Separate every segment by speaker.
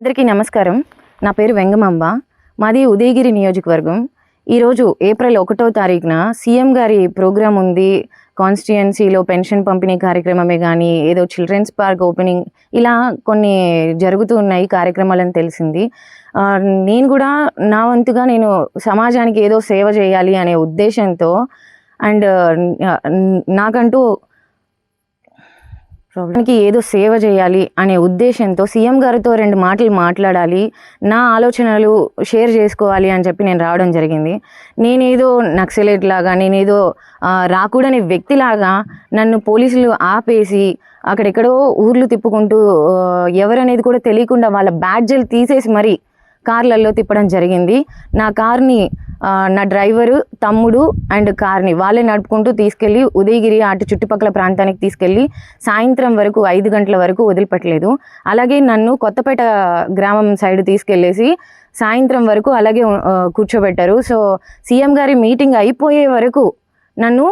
Speaker 1: అందరికీ నమస్కారం. నా పేరు వెంగమాంబ. మాది ఉదయగిరి నియోజకవర్గం. ఈరోజు ఏప్రిల్ 1వ తారీఖున సీఎం గారి ప్రోగ్రాం ఉంది. కాన్స్టిట్యుయెన్సీలో పెన్షన్ పంపిణీ కార్యక్రమమే కానీ ఏదో చిల్డ్రన్స్ పార్క్ ఓపెనింగ్ ఇలా కొన్ని జరుగుతూ ఉన్నాయి కార్యక్రమాలని తెలిసింది. నేను కూడా నా వంతుగా నేను సమాజానికి ఏదో సేవ చేయాలి అనే ఉద్దేశంతో అండ్ నాకంటూ ప్రాబ్లంకి ఏదో సేవ చేయాలి అనే ఉద్దేశంతో సీఎం గారితో 2 మాటలు మాట్లాడాలి, నా ఆలోచనలు షేర్ చేసుకోవాలి అని చెప్పి నేను రావడం జరిగింది. నేనేదో నక్సలైట్ లాగా, నేనేదో రాకూడని వ్యక్తిలాగా నన్ను పోలీసులు ఆపేసి అక్కడెక్కడో ఊర్లు తిప్పుకుంటూ ఎవరనేది కూడా తెలియకుండా వాళ్ళ బ్యాడ్జీలు తీసేసి మరీ కార్లలో తిప్పడం జరిగింది. నా కార్ని నా డ్రైవరు, తమ్ముడు అండ్ కార్ని వాళ్ళే నడుపుకుంటూ తీసుకెళ్ళి ఉదయగిరి అటు చుట్టుపక్కల ప్రాంతానికి తీసుకెళ్ళి సాయంత్రం వరకు 5 గంటల వరకు వదిలిపెట్టలేదు. అలాగే నన్ను కొత్తపేట గ్రామం సైడ్ తీసుకెళ్ళేసి సాయంత్రం వరకు అలాగే కూర్చోబెట్టారు. సో సీఎం గారి మీటింగ్ అయిపోయే వరకు నన్ను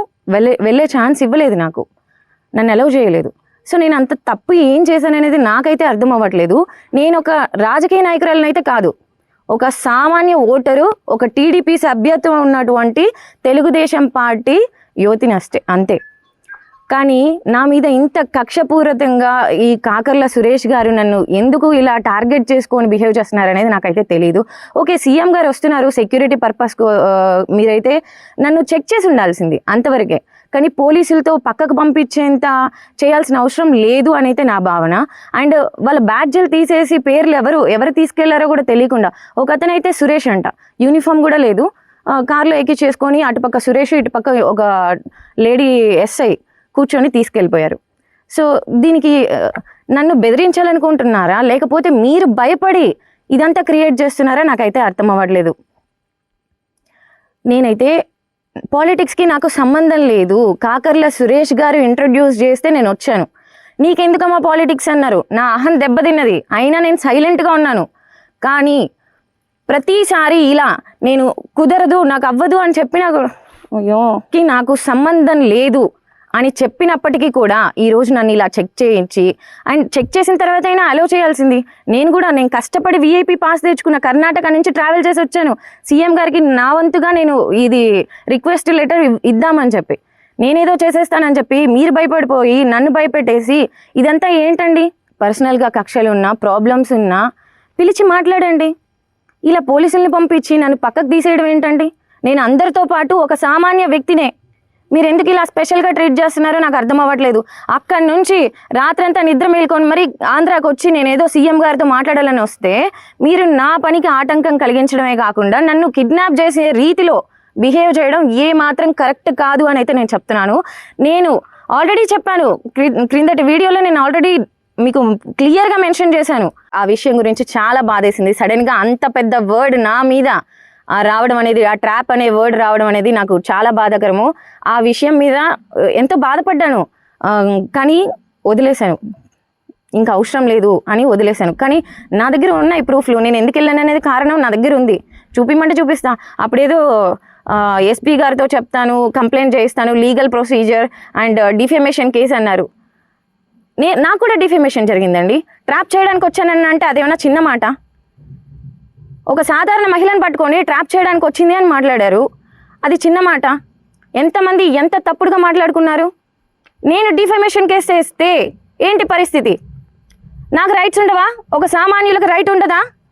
Speaker 1: వెళ్ళే ఛాన్స్ ఇవ్వలేదు, నన్ను అలౌ చేయలేదు. సో నేను అంత తప్పు ఏం చేశాననేది నాకైతే అర్థం అవ్వట్లేదు. నేను ఒక రాజకీయ నాయకురాలను అయితే కాదు, ఒక సామాన్య ఓటరు, ఒక టీడీపీ సభ్యత్వం ఉన్నటువంటి తెలుగుదేశం పార్టీ యువతిని అంతే. కానీ నా మీద ఇంత కక్షపూరితంగా ఈ కాకర్ల సురేష్ గారు నన్ను ఎందుకు ఇలా టార్గెట్ చేసుకొని బిహేవ్ చేస్తున్నారనేది నాకైతే తెలియదు. ఓకే, సీఎం గారు వస్తున్నారు సెక్యూరిటీ పర్పస్కు, మీరైతే నన్ను చెక్ చేసి ఉండాల్సింది అంతవరకే. కానీ పోలీసులతో పక్కకు పంపించేంత చేయాల్సిన అవసరం లేదు అని అయితే నా భావన. అండ్ వాళ్ళ బ్యాడ్జీలు తీసేసి పేర్లు ఎవరు తీసుకెళ్లారో కూడా తెలియకుండా ఒక అతనైతే సురేష్ అంట, యూనిఫామ్ కూడా లేదు, కార్లో ఎక్కించేసుకొని అటుపక్క సురేష్ ఇటుపక్క ఒక లేడీ ఎస్ఐ కూర్చొని తీసుకెళ్ళిపోయారు. సో దీనికి నన్ను బెదిరించాలనుకుంటున్నారా లేకపోతే మీరు భయపడి ఇదంతా క్రియేట్ చేస్తున్నారా నాకైతే అర్థం అవ్వట్లేదు. నేనైతే పాలిటిక్స్కి నాకు సంబంధం లేదు. కాకర్ల సురేష్ గారు ఇంట్రడ్యూస్ చేస్తే నేను వచ్చాను. నీకెందుకమ్మా పాలిటిక్స్ అన్నారు, నా అహం దెబ్బతిన్నది, అయినా నేను సైలెంట్గా ఉన్నాను. కానీ ప్రతిసారి ఇలా నేను కుదరదు, నాకు అవ్వదు అని చెప్పినా అయ్యోకి నాకు సంబంధం లేదు అని చెప్పినప్పటికీ కూడా ఈరోజు నన్ను ఇలా చెక్ చేయించి అండ్ చెక్ చేసిన తర్వాత అయినా అలౌ చేయాల్సింది. నేను కష్టపడి విఐపి పాస్ తెచ్చుకున్న కర్ణాటక నుంచి ట్రావెల్ చేసి వచ్చాను. సీఎం గారికి నా వంతుగా నేను ఇది రిక్వెస్ట్ లెటర్ ఇద్దామని చెప్పి నేనేదో చేసేస్తానని చెప్పి మీరు భయపడిపోయి నన్ను భయపెట్టేసి ఇదంతా ఏంటండి? పర్సనల్గా కక్షలు ఉన్నా ప్రాబ్లమ్స్ ఉన్నా పిలిచి మాట్లాడండి. ఇలా పోలీసుల్ని పంపించి నన్ను పక్కకు తీసేయడం ఏంటండి? నేను అందరితో పాటు ఒక సామాన్య వ్యక్తినే. మీరు ఎందుకు ఇలా స్పెషల్గా ట్రీట్ చేస్తున్నారో నాకు అర్థం అవ్వట్లేదు. అక్కడి నుంచి రాత్రంతా నిద్ర మేల్కొని మరి ఆంధ్రాకి వచ్చి నేనేదో సీఎం గారితో మాట్లాడాలని వస్తే మీరు నా పనికి ఆటంకం కలిగించడమే కాకుండా నన్ను కిడ్నాప్ చేసే రీతిలో బిహేవ్ చేయడం ఏ మాత్రం కరెక్ట్ కాదు అని అయితే నేను చెప్తున్నాను. నేను ఆల్రెడీ చెప్పాను, క్రిందటి వీడియోలో నేను ఆల్రెడీ మీకు క్లియర్గా మెన్షన్ చేశాను. ఆ విషయం గురించి చాలా బాధేసింది. సడన్గా అంత పెద్ద వర్డ్ నా మీద రావడం అనేది, ఆ ట్రాప్ అనే వర్డ్ రావడం అనేది నాకు చాలా బాధాకరము. ఆ విషయం మీద ఎంతో బాధపడ్డాను, కానీ వదిలేశాను, ఇంకా అవసరం లేదు అని వదిలేశాను. కానీ నా దగ్గర ఉన్నాయి ప్రూఫ్లు, నేను ఎందుకు వెళ్ళాను అనేది కారణం నా దగ్గర ఉంది, చూపిమంటే చూపిస్తా. అప్పుడేదో ఎస్పీ గారితో చెప్తాను, కంప్లైంట్ చేయిస్తాను, legal procedure and defamation case అన్నారు. నాకు కూడా డిఫేమేషన్ జరిగిందండి. ట్రాప్ చేయడానికి వచ్చానని అంటే అదేమన్నా చిన్న మాట? ఒక సాధారణ మహిళను పట్టుకొని ట్రాప్ చేయడానికి వచ్చింది అని మాట్లాడారు, అది చిన్న మాట? ఎంతమంది ఎంత తప్పుడుగా మాట్లాడుకున్నారు. నేను డిఫమేషన్ కేసు వేస్తే ఏంటి పరిస్థితి? నాకు రైట్స్ ఉండవా? ఒక సామాన్యులకు రైట్ ఉండదా?